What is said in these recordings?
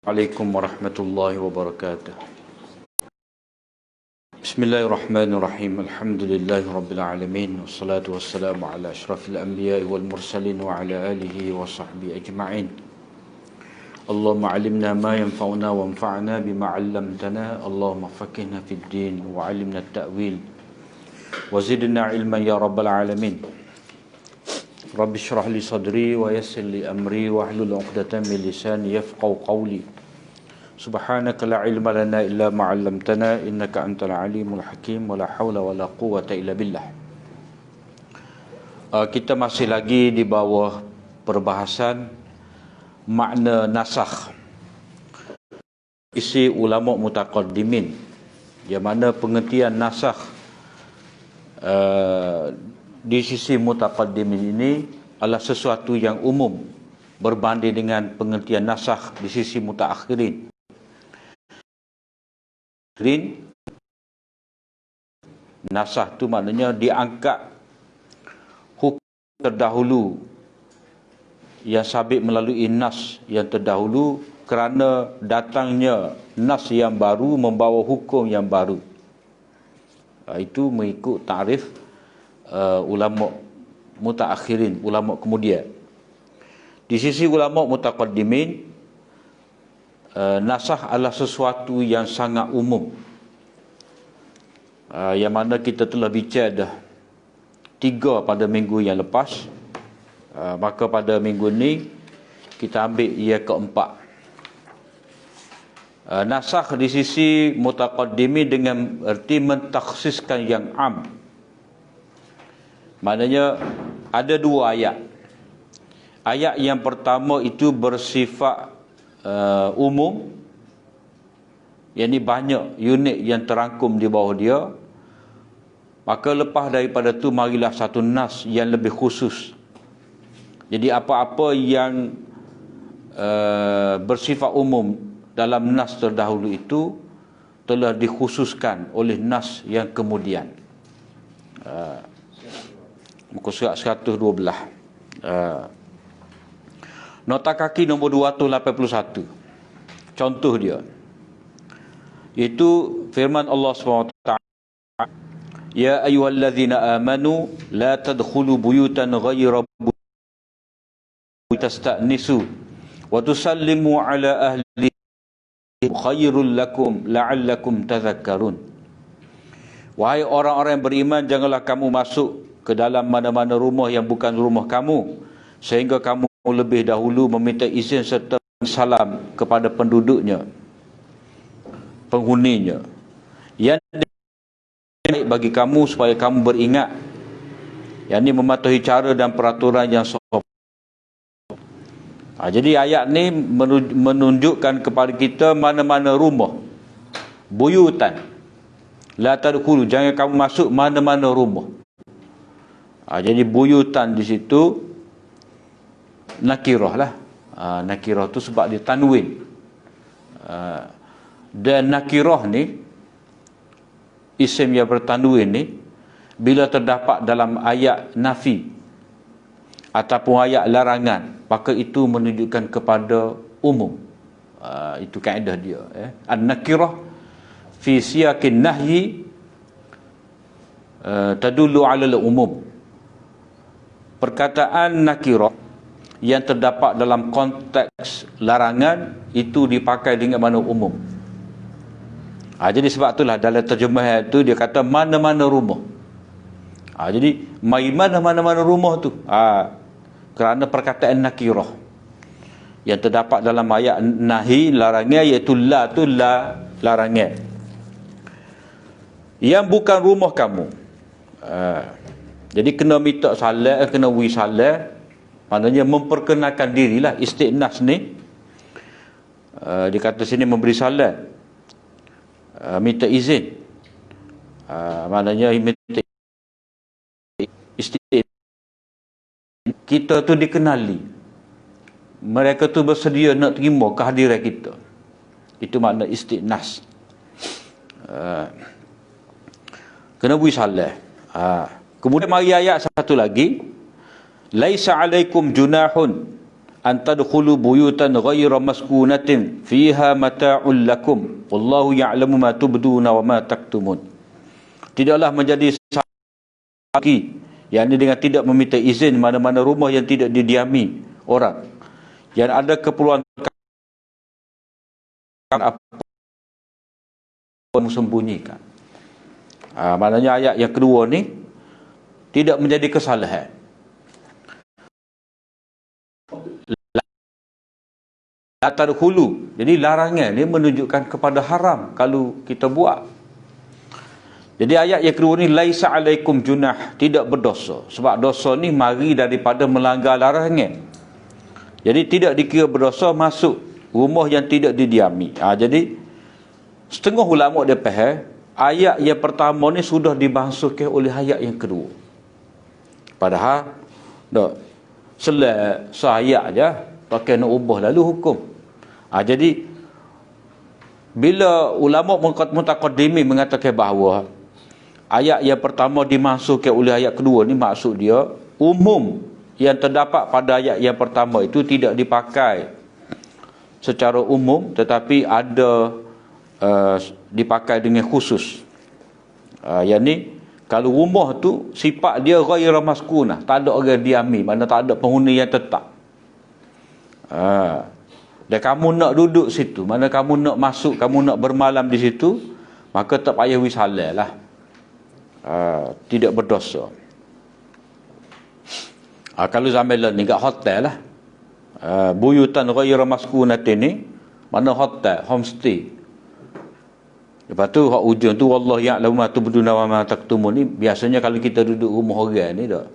Assalamualaikum warahmatullahi wabarakatuh. Bismillahirrahmanirrahim. Alhamdulillahi rabbil alamin. Wassalatu wassalamu ala asyrafil anbiya'i wal mursalin wa ala alihi wa sahbihi ajma'in. Allahumma alimna ma yanfa'una wa anfa'na bima 'allamtana. Allahumma faqihna fid din wa 'allimna at-ta'wil wa zidna ilman ya rabbal alamin. Rabbi syrah li sadri wa yassir li amri wa hlul 'uqdatam min lisani yafqahu qawli. Subhanaka la ilma lana illa ma 'allamtana innaka antal alimul hakim wa la haula wa la quwwata illa billah. Kita masih lagi di bawah perbahasan makna nasakh. Isi ulama mutaqaddimin, yang mana pengertian nasakh di sisi mutaqaddimin ini adalah sesuatu yang umum berbanding dengan pengertian nasakh di sisi mutaakhirin. Nasakh itu maknanya diangkat hukum terdahulu yang sabit melalui nas yang terdahulu kerana datangnya nas yang baru membawa hukum yang baru. Itu mengikut takrif ulama mutaakhirin, ulama kemudian. Di sisi ulama mutaqaddimin, nasakh adalah sesuatu yang sangat umum, yang mana kita telah bicara dah 3 pada minggu yang lepas. Maka pada minggu ni kita ambil ia keempat. Nasakh di sisi mutaqaddimin dengan erti mentakhsiskan yang am. Maknanya ada 2 ayat. Ayat yang pertama itu bersifat umum, yang ni banyak unit yang terangkum di bawah dia. Maka lepas daripada tu marilah satu nas yang lebih khusus. Jadi apa-apa yang bersifat umum dalam nas terdahulu itu telah dikhususkan oleh nas yang kemudian. Muka surat 112. Nota kaki nombor 281. Contoh dia, itu firman Allah SWT, Ya ayyuhallazina amanu la tadkhulu buyutan ghayra tasta'nisu wa tusallimu ala ahli khairul lakum la'allakum tadhakkarun. Wahai orang-orang yang beriman, janganlah kamu masuk ke dalam mana-mana rumah yang bukan rumah kamu, sehingga kamu lebih dahulu meminta izin serta salam kepada penduduknya, penghuninya. Yang baik bagi kamu supaya kamu beringat, yang ini mematuhi cara dan peraturan yang sopan. Jadi ayat ni menunjukkan kepada kita mana-mana rumah, buyutan la tadkhulu, jangan kamu masuk mana-mana rumah. Jadi buyutan di situ nakirah lah. Nakirah tu sebab dia tanwin. Dan nakirah ni, isim yang bertanwin ni, bila terdapat dalam ayat nafi ataupun ayat larangan, maka itu menunjukkan kepada umum. Itu kaedah dia. An-nakirah fi siyaqin nahyi tadullu ala al-umum. Perkataan nakirah yang terdapat dalam konteks larangan itu dipakai dengan makna umum. Jadi sebab itulah dalam terjemahan itu dia kata mana-mana rumah. Jadi mai mana-mana rumah tu. Kerana perkataan nakirah yang terdapat dalam ayat nahi, larangan, iaitu la tu la, larangan. Yang bukan rumah kamu. Jadi kena minta salat, kena wi salat, maknanya memperkenalkan dirilah. Istiqnas ni dia kata sini memberi salat, minta izin, maknanya minta istiqnas. Kita tu dikenali, mereka tu bersedia nak terima kehadiran kita. Itu makna istiqnas. Kena beri salat. Kemudian mari ayat satu lagi, laisa alaikum junahun an tadkhulu buyutan ghayra maskunatin fiha mata'un lakum wallahu ya'lamu ma tubduna wa ma taktumun. Tidaklah menjadi lagi, yakni dengan tidak meminta izin mana-mana rumah yang tidak didiami orang, yang ada keperluan apa sembunyikan. Maknanya ayat yang kedua ni tidak menjadi kesalahan. La tadkhulu, jadi larangan ni menunjukkan kepada haram kalau kita buat. Jadi ayat yang kedua ni laisa alaikum junah, tidak berdosa. Sebab dosa ni mari daripada melanggar larangan. Jadi tidak dikira berdosa masuk rumah yang tidak didiami. Jadi setengah ulama dia faham ayat yang pertama ni sudah dibangsuhkan oleh ayat yang kedua. Padahal dak selai seayat je pakai nak ubah lalu hukum. Jadi bila ulama mutaqaddimin mengatakan bahawa ayat yang pertama dimasukkan oleh ayat kedua ni, maksud dia umum yang terdapat pada ayat yang pertama itu tidak dipakai secara umum, tetapi ada dipakai dengan khusus. Yang ni kalau rumah tu sifat dia ghairu maskunah, tak ada orang diami, mana tak ada penghuni yang tetap. Dan kamu nak duduk situ, mana kamu nak masuk, kamu nak bermalam di situ, maka tak payah wisalah lah. Tidak berdosa. Kalau zaman ni kat hotel lah, buyutan ghairu maskunatin ni mana hotel, homestay. Lepas tu hak ujung tu wallahu ya'lamu ma tubduna wa ma taktumun ni, biasanya kalau kita duduk rumah orang ni dak,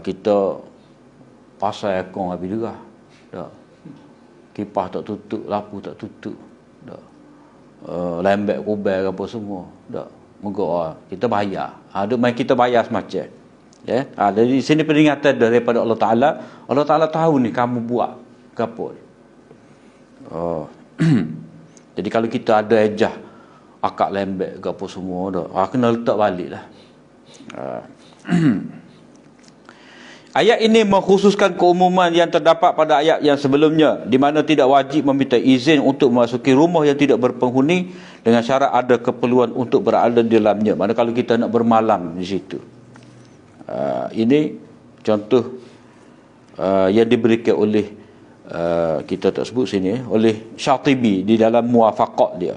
kita pasal aircon habis juga dak, kipas tak tutup, lampu tak tutup dak, lembek kubel apa semua dak. Moga kita bayar. Main kita bayar semacam. Ya. Dari sini peringatan daripada Allah Taala. Allah Taala tahu ni kamu buat gapo. Jadi kalau kita ada ejah akak lembek gapo semua dah, kena letak baliklah. Ayat ini mengkhususkan keumuman yang terdapat pada ayat yang sebelumnya, di mana tidak wajib meminta izin untuk memasuki rumah yang tidak berpenghuni dengan syarat ada keperluan untuk berada di dalamnya. Mana kalau kita nak bermalam di situ. Ini contoh yang diberikan oleh kita tak sebut sini, oleh Syatibi di dalam muwafaqah dia.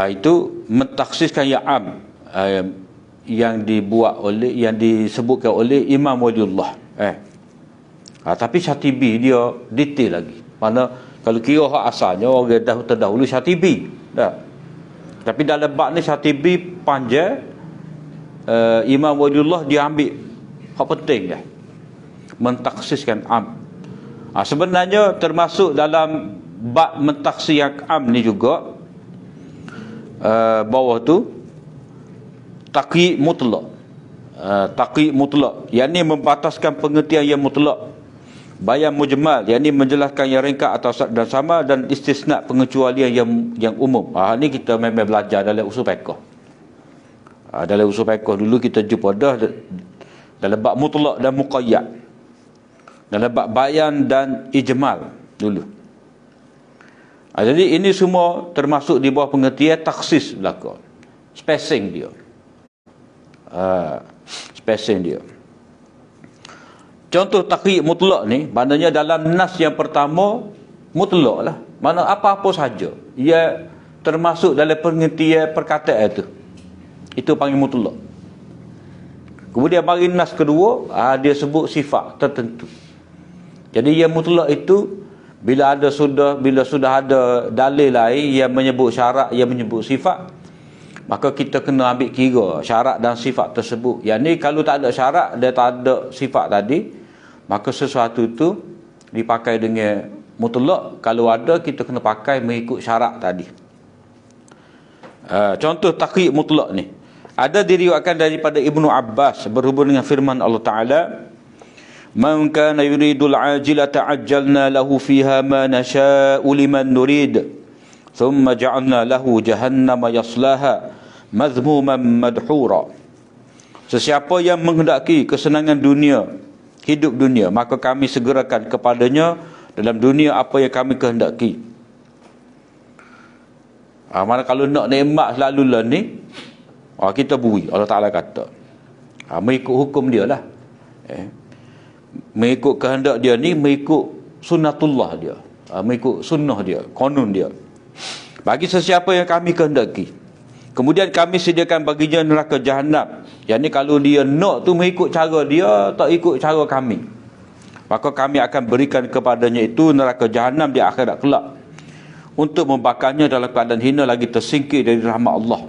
Itu mentaksiskan yang am, yang dibuat oleh, yang disebutkan oleh Imam Waliullah. Tapi Syatibi dia detail lagi. Mana kalau kira hak asalnya orang terdahulu Syatibi dah. Tapi dalam bab ni Syatibi panjang, Imam Waliullah dia ambil hak penting dah, mentaksiskan am. Sebenarnya termasuk dalam bab mentaksir yang am ni juga, bawah tu taqyi mutlak. Taqyi mutlak, yang ni membataskan pengertian yang mutlak. Bayan mujmal, yang ni menjelaskan yang ringkas atau dan sama, dan istisna pengecualian yang umum. Ni kita memang belajar dalam usul fiqh. Dalam usul fiqh dulu kita jumpa dah dalam bab mutlak dan muqayyad, dalam bab bayan dan ijmal dulu. Jadi ini semua termasuk di bawah pengertian taksis belaka. Spacing dia. Spacing dia. Contoh taqyi mutlak ni, maknanya dalam nas yang pertama mutlak lah. Mana apa-apa saja ia termasuk dalam pengertian perkataan itu. Itu panggil mutlak. Kemudian mari nas kedua, dia sebut sifat tertentu. Jadi yang mutlak itu bila sudah ada dalil lain yang menyebut syarat, yang menyebut sifat, maka kita kena ambil kira syarat dan sifat tersebut. Yang ni kalau tak ada syarat dan tak ada sifat tadi, maka sesuatu itu dipakai dengan mutlak. Kalau ada, kita kena pakai mengikut syarat tadi. Contoh taqyi mutlak ni ada diriwayatkan daripada Ibnu Abbas berhubung dengan firman Allah Taala, "Man kana yuridul ajilata ajjalna lahu fiha ma nasha'u liman nurid, thumma ja'alna lahu jahannama yaslaha madhmuman madhura." Sesiapa yang menghendaki kesenangan dunia, hidup dunia, maka kami segerakan kepadanya dalam dunia apa yang kami kehendaki. Mana kalau nak nikmat selalu lah ni, kita bui. Allah Ta'ala kata, mengikut hukum dia lah, mengikut kehendak dia ni, mengikut sunnatullah dia, mengikut sunnah dia, konun dia. Bagi sesiapa yang kami kehendaki, kemudian kami sediakan baginya neraka Jahannam. Yang ni kalau dia nak tu mengikut cara dia, tak ikut cara kami, maka kami akan berikan kepadanya itu neraka Jahannam di akhirat kelak, untuk membakarnya dalam keadaan hina lagi tersingkir dari rahmat Allah.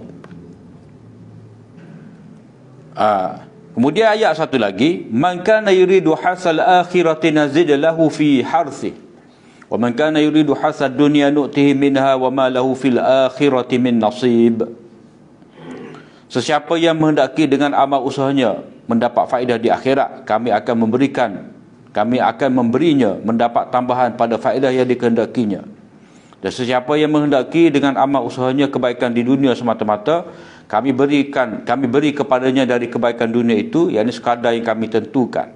Kemudian ayat satu lagi, man kana yuridu hasal akhirati nazid lahu fi harthi wa man kana yuridu hasad dunya nu'tihi minha wa ma lahu fil akhirati min nasib. Sesiapa yang menghendaki dengan amal usahanya mendapat faedah di akhirat, kami akan memberinya mendapat tambahan pada faedah yang dikehendakinya. Dan sesiapa yang menghendaki dengan amal usahanya kebaikan di dunia semata-mata, kami beri kepadanya dari kebaikan dunia itu, yakni sekadar yang kami tentukan,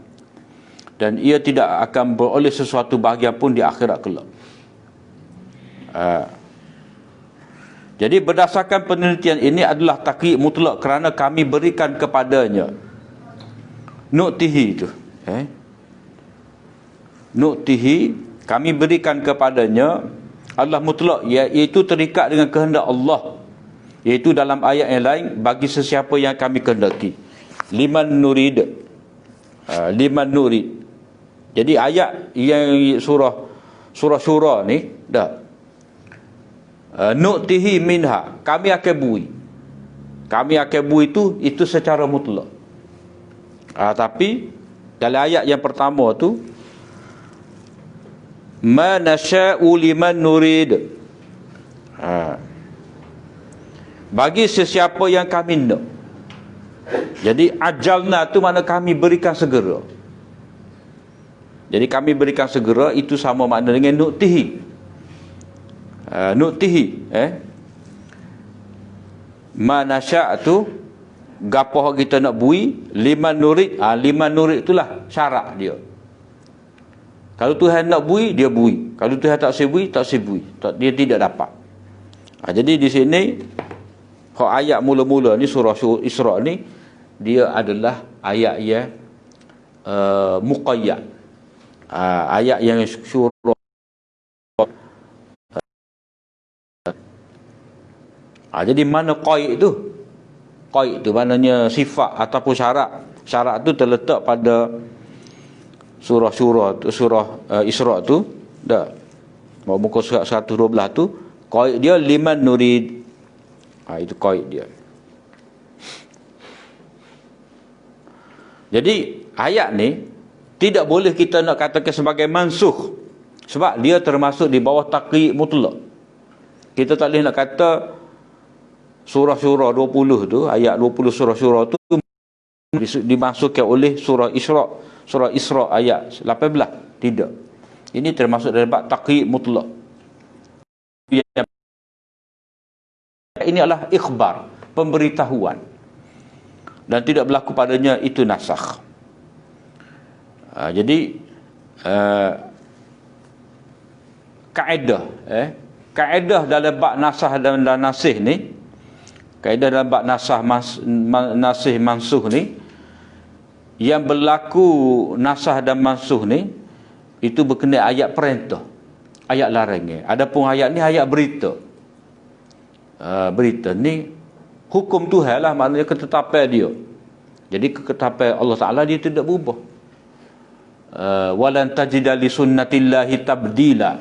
dan ia tidak akan beroleh sesuatu bahagian pun di akhirat kelak. Jadi berdasarkan penelitian ini adalah takyid mutlak, kerana kami berikan kepadanya nu'tihi itu, nu'tihi, kami berikan kepadanya Allah mutlak, iaitu terikat dengan kehendak Allah, iaitu dalam ayat yang lain, bagi sesiapa yang kami kehendaki, liman nurid. Jadi ayat yang surah Syura ni dah, nu'tihi minha, kami akan bui itu secara mutlak. Tapi dalam ayat yang pertama tu, ma nasha'u liman nurid, bagi sesiapa yang kami nak. Jadi ajalna tu makna kami berikan segera. Jadi kami berikan segera itu sama makna dengan nu'tihi. Ma nasha' tu gapo kita nak bui, liman nurid. Liman nurid itulah syarat dia. Kalau Tuhan nak bui, dia bui. Kalau Tuhan tak sebui, tak sebui. Dia tidak dapat. Jadi di sini, ayat mula-mula ni, surah Isra ni, dia adalah ayat yang muqayyad. Ayat yang surah. Jadi mana qaid tu? Qaid tu maknanya sifat ataupun syarat. Syarat tu terletak pada surah Isra tu dah. Muka surat 112 tu, qaid dia liman nurid. Itu qaid dia. Jadi ayat ni tidak boleh kita nak katakan sebagai mansukh, sebab dia termasuk di bawah takyid mutlak. Kita tak boleh nak kata surah Syura 20 tu, ayat 20 surah Syura tu dimasukkan oleh surah Isra ayat 18. Tidak. Ini termasuk dalam bab takyid mutlak. Ini adalah ikhbar, pemberitahuan, dan tidak berlaku padanya itu nasakh. Jadi kaedah dalam bab nasakh dan nasih ni, kaedah dalam bab nasih mansuh ni, yang berlaku nasah dan mansuh ni, itu berkenaan ayat perintah, ayat larangan. Adapun ayat ni ayat berita. Berita ni hukum Tuhan lah, maknanya ketetapan dia. Jadi ketetapan Allah Ta'ala dia tidak berubah. Walan tajida li sunnatillahi tabdila.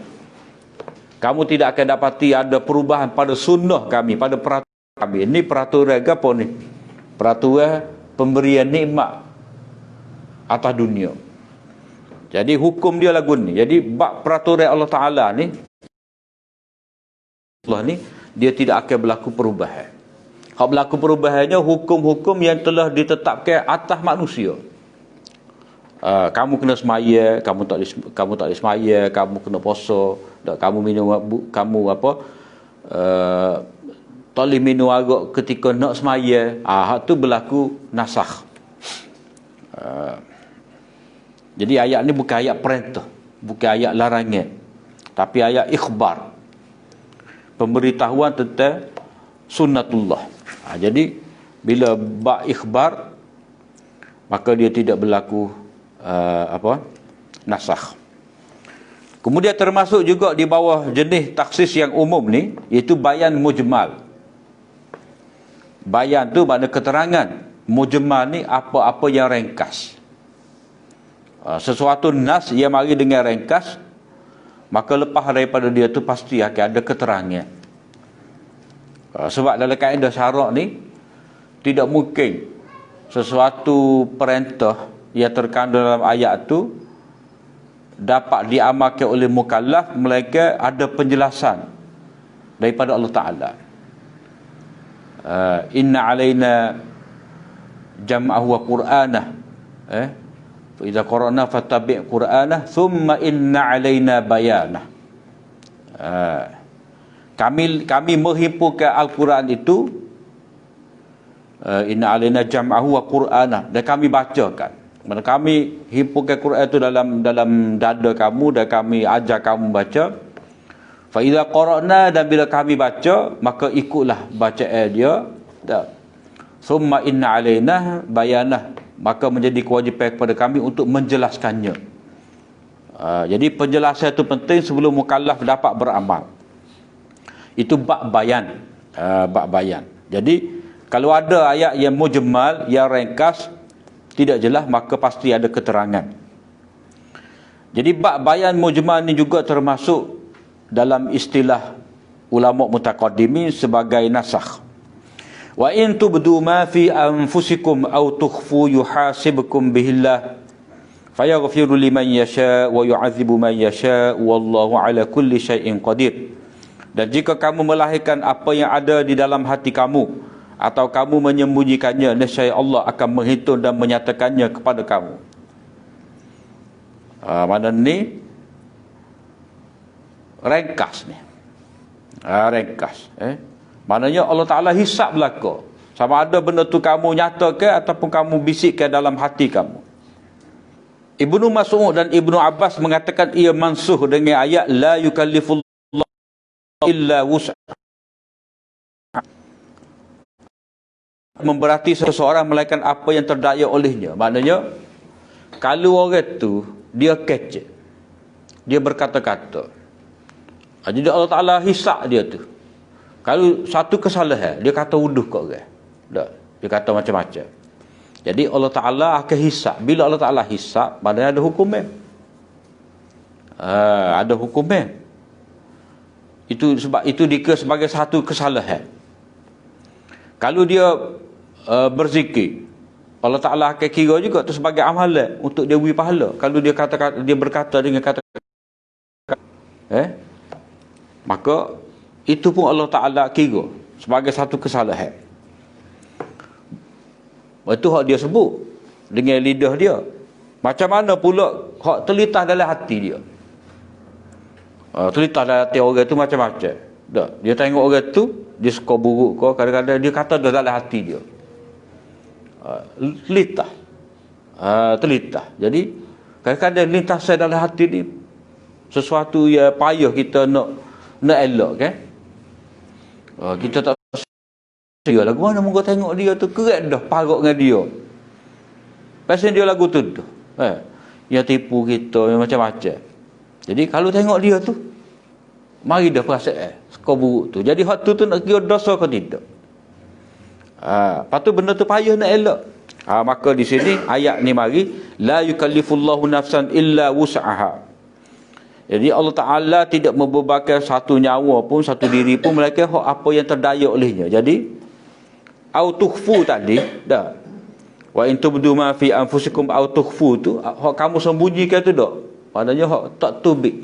Kamu tidak akan dapati ada perubahan pada sunnah kami, pada peraturan kami. Ini peraturan apa ni? Peraturan pemberian nikmat atas dunia. Jadi hukum dia lagu ni. Jadi bab peraturan Allah Ta'ala ni, Allah ni, dia tidak akan berlaku perubahan. Hak berlaku perubahannya hukum-hukum yang telah ditetapkan atas manusia. Kamu kena semaya, kamu tak boleh semaya, kamu kena puasa, kamu minum, kamu apa, tak boleh minum arak ketika nak semaya. Hak tu berlaku nasakh. Jadi ayat ni bukan ayat perintah, bukan ayat larangan, tapi ayat ikhbar, pemberitahuan tentang sunnatullah. Jadi bila ba ikhbar, maka dia tidak berlaku nasakh. Kemudian termasuk juga di bawah jenis taksis yang umum ni, iaitu bayan mujmal. Bayan tu makna keterangan, mujmal ni apa-apa yang ringkas. Sesuatu nas yang mari dengan ringkas, maka lepas daripada dia tu pasti akan ada keterangan. Sebab dalam kaedah syarak ni tidak mungkin sesuatu perintah yang terkandung dalam ayat tu dapat diamalkan oleh mukallaf melainkan ada penjelasan daripada Allah Ta'ala. Inna alaina jam'ahu wa qur'anah, fa idza qara'na fattabi' qur'anah thumma inna alaina bayanah. Kami menghimpunkan Al-Quran itu, inna alaina jam'ahu wa qur'anah, dan kami bacakan. Mana kami himpunkan Quran itu dalam dada kamu dan kami ajar kamu baca. Fa idza qara'na, dan bila kami baca maka ikutlah bacaan dia. Summa inna alaina bayanah, maka menjadi kewajipan kepada kami untuk menjelaskannya. Jadi penjelasan itu penting sebelum mukallaf dapat beramal. Itu bab bayan. Bab bayan. Jadi kalau ada ayat yang mujmal, yang ringkas, tidak jelas, maka pasti ada keterangan. Jadi bab bayan mujmal ni juga termasuk dalam istilah ulama mutaqaddimin sebagai nasakh. Wa in tubdu ma fi anfusikum aw tukhfu yuhasibkum bihillah fayaghfiru liman yasha wa yu'adzibu man yasha wallahu ala kulli syai'in qadir. Dan jika kamu melahirkan apa yang ada di dalam hati kamu atau kamu menyembunyikannya, nescaya Allah akan menghitung dan menyatakannya kepada kamu. Mana ni ringkas ni. Ringkas. Maknanya Allah Ta'ala hisap belaka. Sama ada benda tu kamu nyatakan ataupun kamu bisikkan dalam hati kamu. Ibnu Mas'ud dan Ibnu Abbas mengatakan ia mansuh dengan ayat la yukallifullahu illa wus'ah. Memberati seseorang melainkan apa yang terdaya olehnya. Maknanya kalau orang tu dia kecek, dia berkata-kata, jadi Allah Ta'ala hisap dia tu. Kalau satu kesalahan, dia kata wuduh kat orang, dia kata macam-macam. Jadi Allah Ta'ala akan hisap. Bila Allah Ta'ala hisap, maknanya ada hukumnya. Ada hukumnya. Itu sebab itu dikira sebagai satu kesalahan. Kalau dia berzikir, Allah Ta'ala akan kira juga tu sebagai amalan untuk dia beri pahala. Kalau dia dia berkata dengan kata maka itu pun Allah Ta'ala kira sebagai satu kesalahan. Itu hak dia sebut dengan lidah dia. Macam mana pula hak terlintas dalam hati dia. Terlintas dalam hati orang tu macam-macam. Dia tengok orang tu, dia suka buruk kau, kadang-kadang dia kata dalam hati dia. Terlintas. Jadi kadang-kadang lintas saya dalam hati ni sesuatu yang payah kita nak elok kan. Kita tak dia lagu mana muka tengok dia tu keret dah parok dengan dia. Pasal dia lagu tu dah. Yang tipu kita yang macam-macam. Jadi kalau tengok dia tu mari dah perasaan suka buruk tu. Jadi hak tu nak kira dosa ke tidak? Lepas tu benda tu payah nak elok. Maka di sini ayat ni mari la yukallifullahu nafsan illa wus'aha. Jadi Allah Ta'ala tidak membebankan satu nyawa pun, satu diri pun, melainkan apa yang terdaya olehnya. Jadi au tukhfu tadi dah. Wa in tubdu ma fi anfusikum au tukhfu tu hak kamu sembunyikan tu dak. Maknanya hak tak tubik.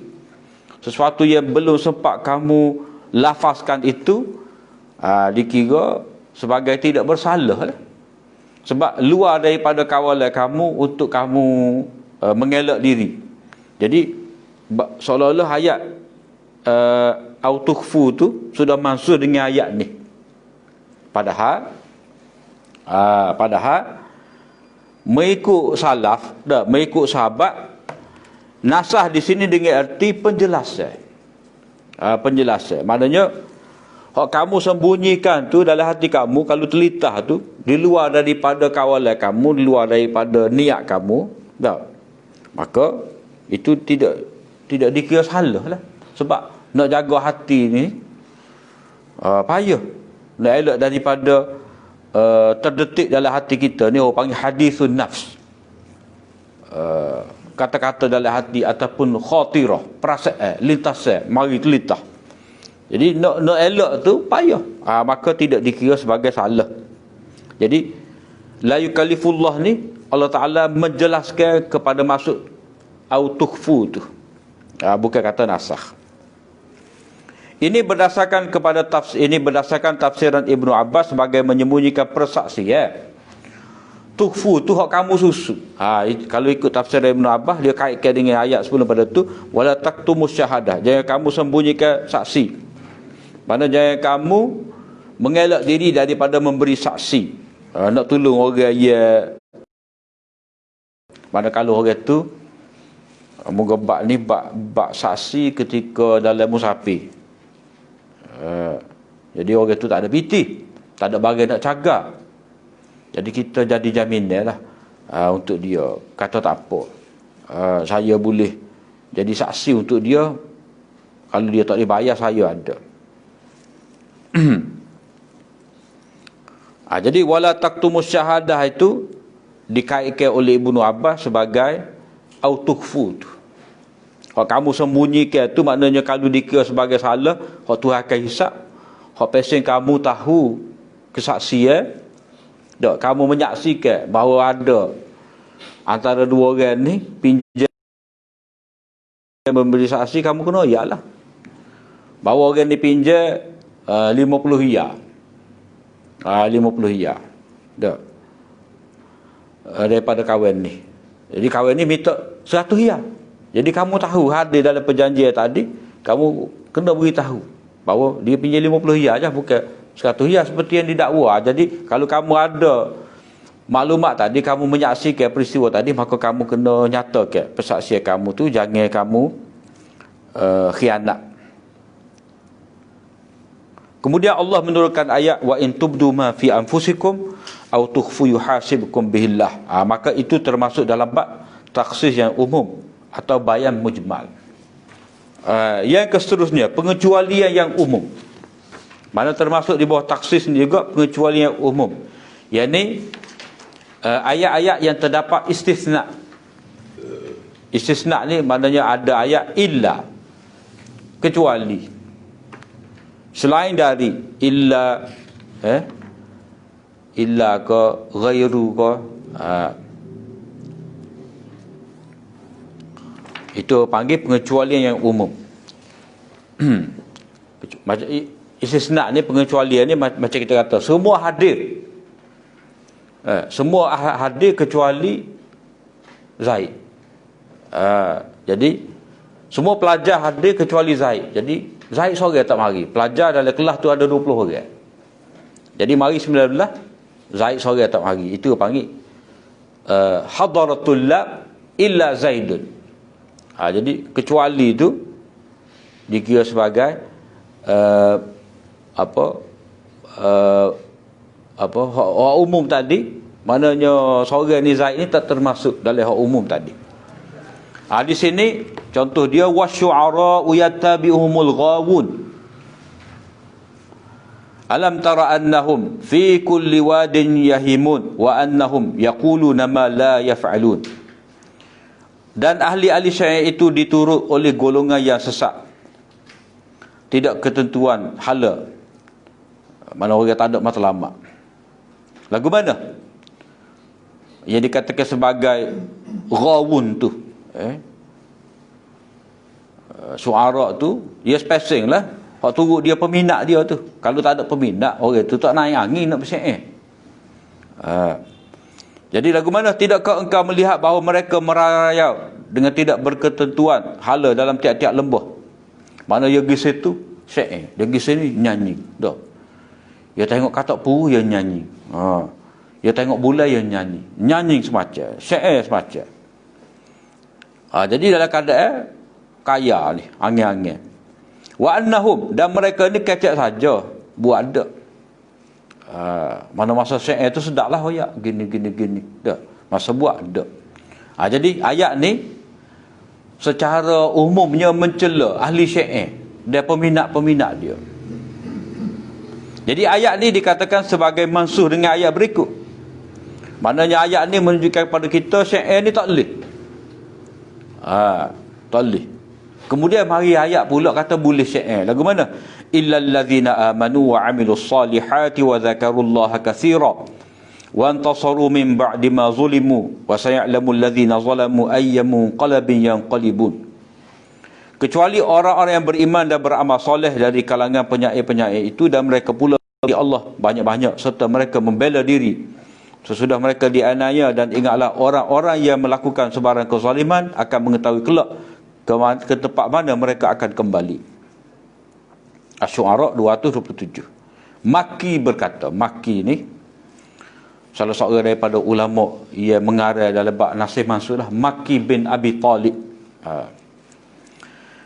Sesuatu yang belum sempat kamu lafazkan itu dikira sebagai tidak bersalah lah. Sebab luar daripada kawalan kamu untuk kamu mengelak diri. Jadi seolah-olah ayat au tukhfu tu sudah mansur dengan ayat ni. Padahal mengikut salaf, mengikut sahabat. Nasah di sini dengan arti penjelasan. Penjelasan. Maknanya hak kamu sembunyikan tu dalam hati kamu, kalau telitah tu di luar daripada kawalan kamu, di luar daripada niat kamu, maka itu tidak dikira salah lah. Sebab nak jaga hati ni payah. Nak elak daripada terdetik dalam hati kita ni, orang panggil hadisun nafs. Kata-kata dalam hati ataupun khatirah, perasaan, lintasan, mari telitah. Jadi nak elak tu payah. Maka tidak dikira sebagai salah. Jadi la yukallifullah ni Allah Ta'ala menjelaskan kepada maksud autukhfu tu. Bukan kata nasakh. Ini berdasarkan tafsiran Ibnu Abbas sebagai menyembunyikan persaksian. Tukhfu tu hak kamu susu. Kalau ikut tafsiran Ibnu Abbas, dia kaitkan dengan ayat sebelum pada tu, wala taktumus syahadah. Jangan kamu sembunyikan saksi. Mana jangan kamu mengelak diri daripada memberi saksi. Nak tolong orang mana kalau orang tu moga bab ni bab saksi ketika dalam musafir. Jadi orang tu tak ada piti, tak ada bagai nak cakap. Jadi kita jadi jaminan lah untuk dia. Kata tak apa, saya boleh jadi saksi untuk dia. Kalau dia tak dibayar, saya ada. Jadi wala taktumus syahadah itu dikaitkan oleh Ibnu Abbas sebagai autukhfu. Hak kamu sembunyikan tu maknanya kalau dikira sebagai salah, hak Tuhan akan hisap. Hak pasien kamu tahu kesaksian, kamu menyaksikan bahawa ada antara dua orang ni pinjam memberi saksi, kamu kena iyalah. Bahawa orang ni pinjam 50 riyal. 50 riyal. Daripada kawan ni. Jadi kawan ni minta 100 riyal. Jadi kamu tahu hadir dalam perjanjian tadi, kamu kena beritahu bahawa dia pinjam 50 riyal aja, bukan 100 riyal seperti yang didakwa. Jadi kalau kamu ada maklumat tadi, kamu menyaksikan peristiwa tadi, maka kamu kena nyatakan persaksian kamu tu, jangan kamu khianat. Kemudian Allah menurunkan ayat wa in tubdu ma fi anfusikum aw tukhfu yuhasibkum bihillah. Maka itu termasuk dalam bab taksis yang umum atau bayan mujmal. Yang seterusnya, pengecualian yang umum. Mana termasuk di bawah taksis ni juga pengecualian yang umum. Yang ni ayat-ayat yang terdapat istisna. Istisna ni maknanya ada ayat illa, kecuali. Selain dari illa illa ke ghairu ke, itu panggil pengecualian yang umum. Macam istisna ni, pengecualian ni macam kita kata semua hadir. Semua hadir kecuali Zaid. Jadi semua pelajar hadir kecuali Zaid. Jadi Zaid seorang tak mari. Pelajar dalam kelas tu ada 20 orang. Jadi mari 19, Zaid seorang tak mari. Itu panggil hadaratul lab illa Zaidun. Jadi kecuali itu dikira sebagai hak umum tadi. Maknanya seorang ni Zaid ni tak termasuk dalam hak umum tadi. Di sini contoh dia wasyu'ara yattabi'uhumul ghawun. Alam tara annahum fi kulli wadin yahimun wa annahum yaquluna ma la yaf'alun. Dan ahli-ahli syair itu diturut oleh golongan yang sesat, tidak ketentuan hala. Mana orang tak ada matlamat. Lagu mana yang dikatakan sebagai ghawun tu? Suara tu dia spacing lah. Hak turut dia peminat dia tu. Kalau tak ada peminat, orang tu tak naik angin nak bersyai. Jadi lagu mana? Tidakkah engkau melihat bahawa mereka merayau dengan tidak berketentuan hala dalam tiap-tiap lembah? Mana dia pergi situ syair, dia pergi sini nyanyi. Dah. Dia tengok katak puru, dia nyanyi. Dia Dia tengok bulan yang nyanyi semacam, syair semacam. Jadi dalam keadaan kaya ni, angin-angin. Wa annahum, dan mereka ni kecek saja buat ada. Mana masa syair tu sedaplah hoyak gini. Dah. Masa buat ada. Jadi ayat ni secara umumnya mencela ahli syair dan peminat-peminat dia. Jadi ayat ni dikatakan sebagai mansuh dengan ayat berikut. Maknanya ayat ni menunjukkan kepada kita syair ni tak boleh. Tak boleh. Kemudian mari ayat pula kata boleh syair. Lagu mana? Illal ladzina amanu wa amilus salihati wa dzakarullaha katsira wa antasaru min ba'di ma zulimu wa saya'lamul ladzina zalamu ayyamun qalbin yanqalibun. Kecuali orang-orang yang beriman dan beramal soleh dari kalangan penyair-penyair itu, dan mereka pula di Allah banyak-banyak serta mereka membela diri sesudah mereka dianiaya, dan ingatlah orang-orang yang melakukan sebarang kezaliman akan mengetahui kelak ke tempat mana mereka akan kembali. Asy-Syu'ara 227. Maki berkata, Maki ni salah seorang daripada ulama yang mengarang dalam bab Nasih Mansur lah, Maki bin Abi Talib.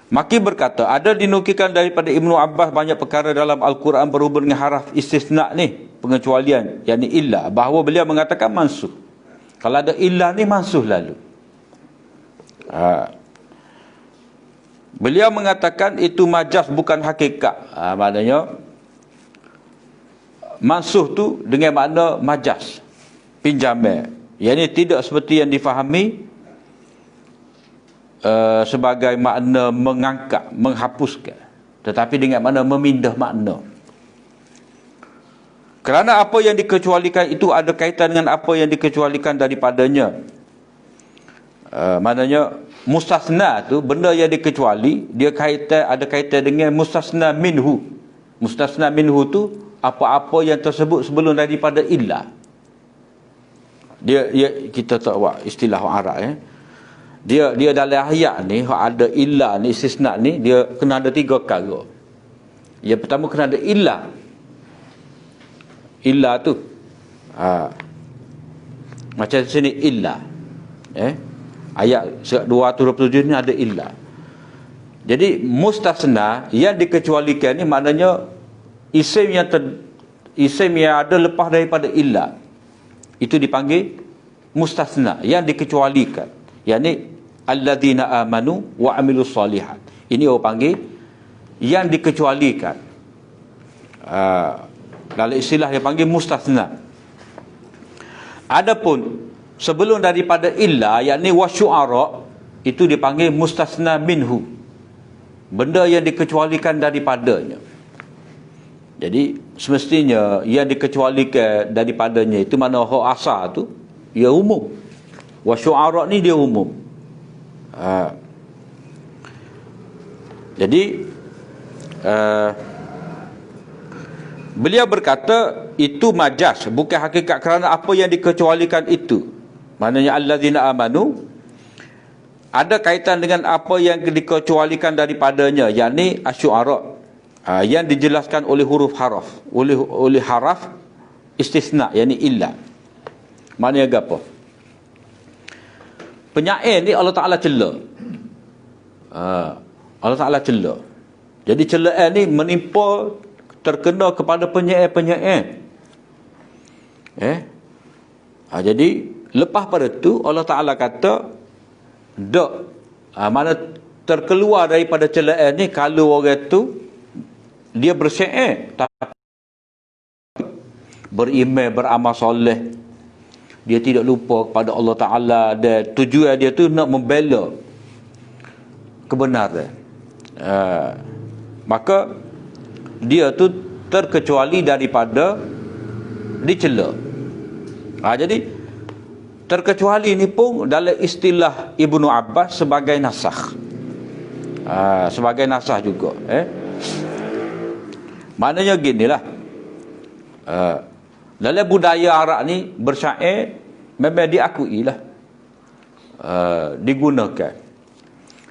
Maki berkata, ada dinukilkan daripada Ibnu Abbas banyak perkara dalam Al-Quran berhubung dengan haraf istisna ni, pengecualian, yakni illah, bahawa beliau mengatakan mansuh. Kalau ada illah ni mansuh lalu. Beliau mengatakan itu majas bukan hakikat. Maknanya mansuh tu dengan makna majas, pinjaman. Yang ini tidak seperti yang difahami sebagai makna mengangkat, menghapuskan, tetapi dengan makna memindah makna. Kerana apa yang dikecualikan itu ada kaitan dengan apa yang dikecualikan daripadanya. Maknanya mustasna tu, benda yang dikecuali, dia ada kaitan dengan mustasna minhu. Mustasna minhu tu apa-apa yang tersebut sebelum daripada illah. Dia kita tak buat istilah Arab Dia dalam ayat ni ada illah ni, istisna ni, dia kena ada 3 perkara. Yang pertama kena ada illah. Illah tu macam sini illah. Ayat 227 ni ada illah. Jadi mustasna yang dikecualikan ni maknanya isim yang ada lepas daripada illah, itu dipanggil mustasna, yang dikecualikan. Yakni alladzina amanu wa amilus solihat. Ini orang panggil yang dikecualikan. Dalam istilah dia panggil mustasna. Adapun sebelum daripada illa, yakni wasyu'ara, itu dipanggil mustasna minhu, benda yang dikecualikan daripadanya. Jadi semestinya yang dikecualikan daripadanya itu mana hak asal tu ia umum. Wasyu'ara ni dia umum. Jadi beliau berkata itu majas bukan hakikat, kerana apa yang dikecualikan itu, maknanya alladzina amanu, ada kaitan dengan apa yang dikecualikan daripadanya, yakni asy-syu'ara, yang dijelaskan oleh huruf haraf, oleh haraf istisna, yakni illa. Maknanya apa? Penyair ni Allah Ta'ala cela. Allah Ta'ala cela. Jadi celaan ni menimpa, terkena kepada penyair-penyair. Jadi lepas pada tu Allah Ta'ala kata dak, mana terkeluar daripada celaan ni kalau orang tu dia bersyair tapi beriman, beramal soleh, dia tidak lupa kepada Allah Ta'ala, dan tujuan dia tu nak membela kebenaran, maka dia tu terkecuali daripada dicela. Jadi terkecuali ni pun dalam istilah Ibnu Abbas sebagai nasakh. Sebagai nasakh juga. Maknanya ginilah. Dalam budaya Arab ni bersyair memang diakui lah.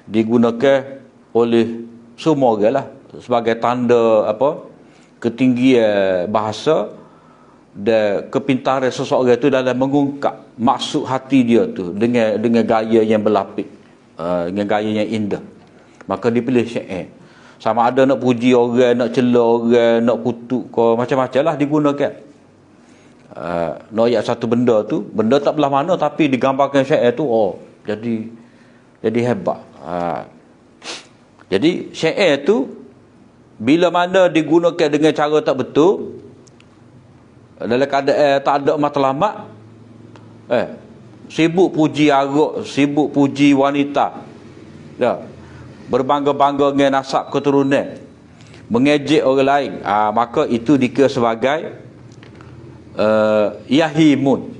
Digunakan oleh semua orang lah sebagai tanda ketinggian bahasa dan kepintaran seseorang itu dalam mengungkap maksud hati dia tu dengan gaya yang berlapik, dengan gaya yang indah, maka dipilih syair. Sama ada nak puji orang, nak cela orang, nak kutuk kau, macam-macam lah digunakan. Nak ayat satu benda tu, benda tak belah mana tapi digambarkan syair tu, jadi hebat. Jadi syair tu bila mana digunakan dengan cara tak betul, dalam keadaan tak ada matlamat, sibuk puji arak, sibuk puji wanita, berbangga-bangga dengan nasab keturunan, mengejek orang lain, maka itu dikira sebagai yahimun,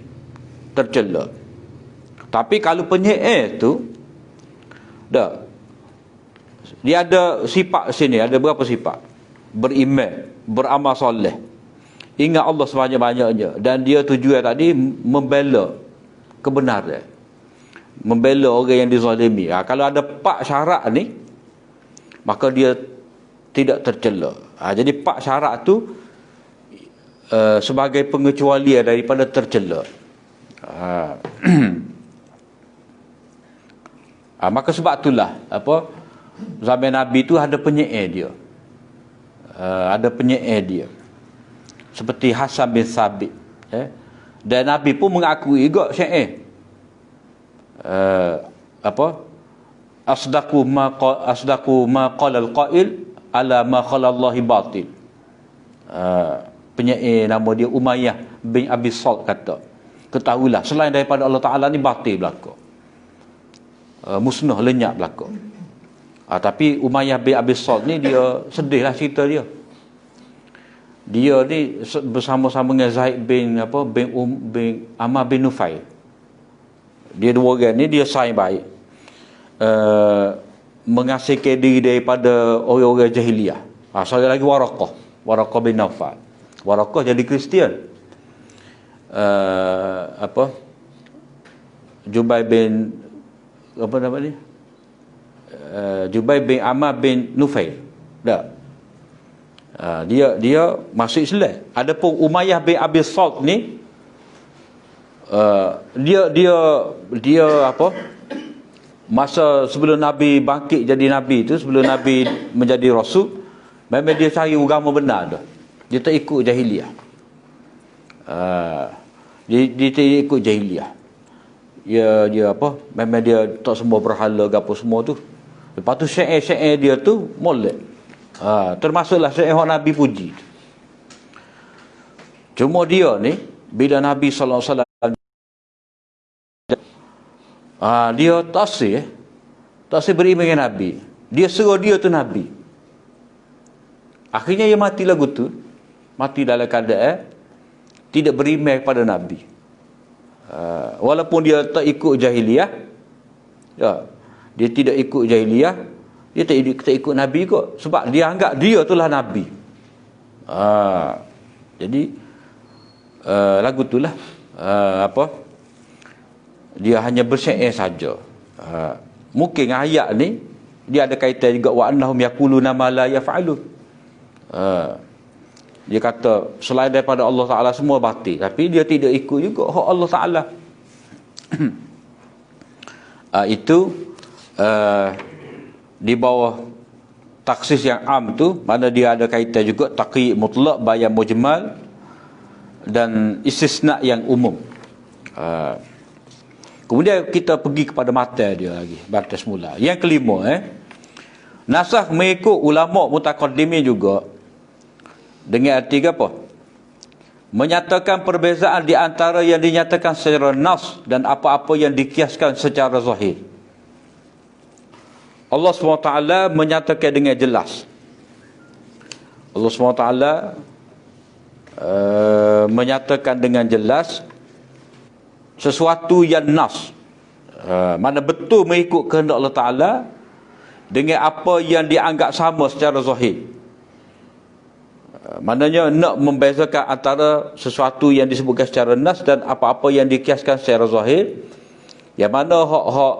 tercela. Tapi kalau penyair tu dia ada sifat sini, ada berapa sifat? Beriman, beramal soleh, ingat Allah sebanyak-banyaknya, dan dia tujuan tadi membela kebenaran, membela orang yang dizalimi. Kalau ada 4 syarat ni, maka dia tidak tercela. Jadi 4 syarat tu sebagai pengecualian daripada tercela. Maka sebab itulah zaman Nabi tu ada penyair dia, ada penyair dia seperti Hasan bin Sabit, dan Nabi pun mengakui juga syair, asdaqu ma qala al-qail ala ma qala Allahi batil. Penyair nama dia Umayyah bin Abi Salt kata, ketahuilah selain daripada Allah Ta'ala ni batil belaka, musnah, lenyap belaka. Tapi Umayyah bin Abi Salt ni dia sedihlah cerita dia. Dia ni bersama-sama dengan Zaid bin Amr bin Nufail. Dia dua orang ni dia saing baik, mengasihkan diri daripada orang-orang jahiliyah. Saya lagi Waraqah bin Naufal. Waraqah jadi Kristian. Jubair bin apa nama ni? Jubair bin Amr bin Nufail. Dia masuk Islam. Adapun Umayyah bin Abi Salt ni dia masa sebelum Nabi bangkit jadi Nabi tu, sebelum Nabi menjadi Rasul, memang dia cari agama benar dah. Dia tak ikut jahiliyah. Dia tak ikut jahiliyah. Dia memang dia tak semua berhala apa semua tu. Lepas tu syair-syair dia tu molek. Termasuklah syair yang Nabi puji. Cuma dia ni bila Nabi sallallahu alaihi wasallam dia tak beriman dengan Nabi. Dia suruh dia tu Nabi. Akhirnya dia mati lagu tu. Mati dalam keadaan tidak beriman kepada Nabi. Walaupun dia tak ikut jahiliyah, dia tidak ikut jahiliyah, dia tak ikut Nabi kot, sebab dia anggap dia itulah Nabi. Jadi lagu itulah dia hanya bersyair saja. Mungkin ayat ni dia ada kaitan juga, wa annahum yaquluna ma la yaf'alun. Dia kata selain daripada Allah Ta'ala semua batil, tapi dia tidak ikut juga hak Allah Ta'ala. Itu di bawah taksis yang am tu, mana dia ada kaitan juga taqyid mutlak, bayan mujmal, dan istisna yang umum. Kemudian kita pergi kepada matan dia lagi, matan semula. Yang kelima, nasakh mengikut ulama mutaqaddimin juga dengan arti apa? Menyatakan perbezaan di antara yang dinyatakan secara nas dan apa-apa yang dikiaskan secara zahir. Allah SWT menyatakan dengan jelas. Allah SWT menyatakan dengan jelas sesuatu yang nas, mana betul mengikut kehendak Allah Ta'ala dengan apa yang dianggap sama secara zahir. Maknanya nak membezakan antara sesuatu yang disebutkan secara nas dan apa-apa yang dikiaskan secara zahir, yang mana hak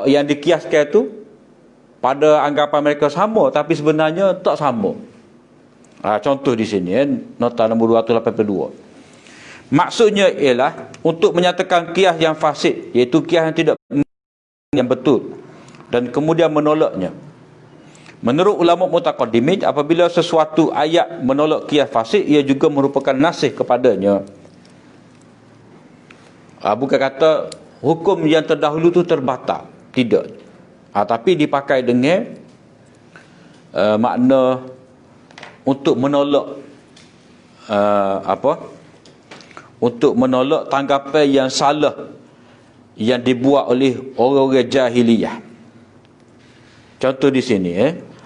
yang dikiaskan itu pada anggapan mereka sama, tapi sebenarnya tak sama. Contoh di sini, nota nombor 282. Maksudnya ialah untuk menyatakan qiyas yang fasid, iaitu qiyas yang tidak yang betul, dan kemudian menolaknya. Menurut ulama mutaqaddimin, apabila sesuatu ayat menolak qiyas fasid, ia juga merupakan nasih kepadanya. Bukan kata hukum yang terdahulu tu terbatal, tidak. Tapi dipakai dengan makna untuk menolak untuk menolak tanggapan yang salah yang dibuat oleh orang-orang jahiliyah. Contoh di sini,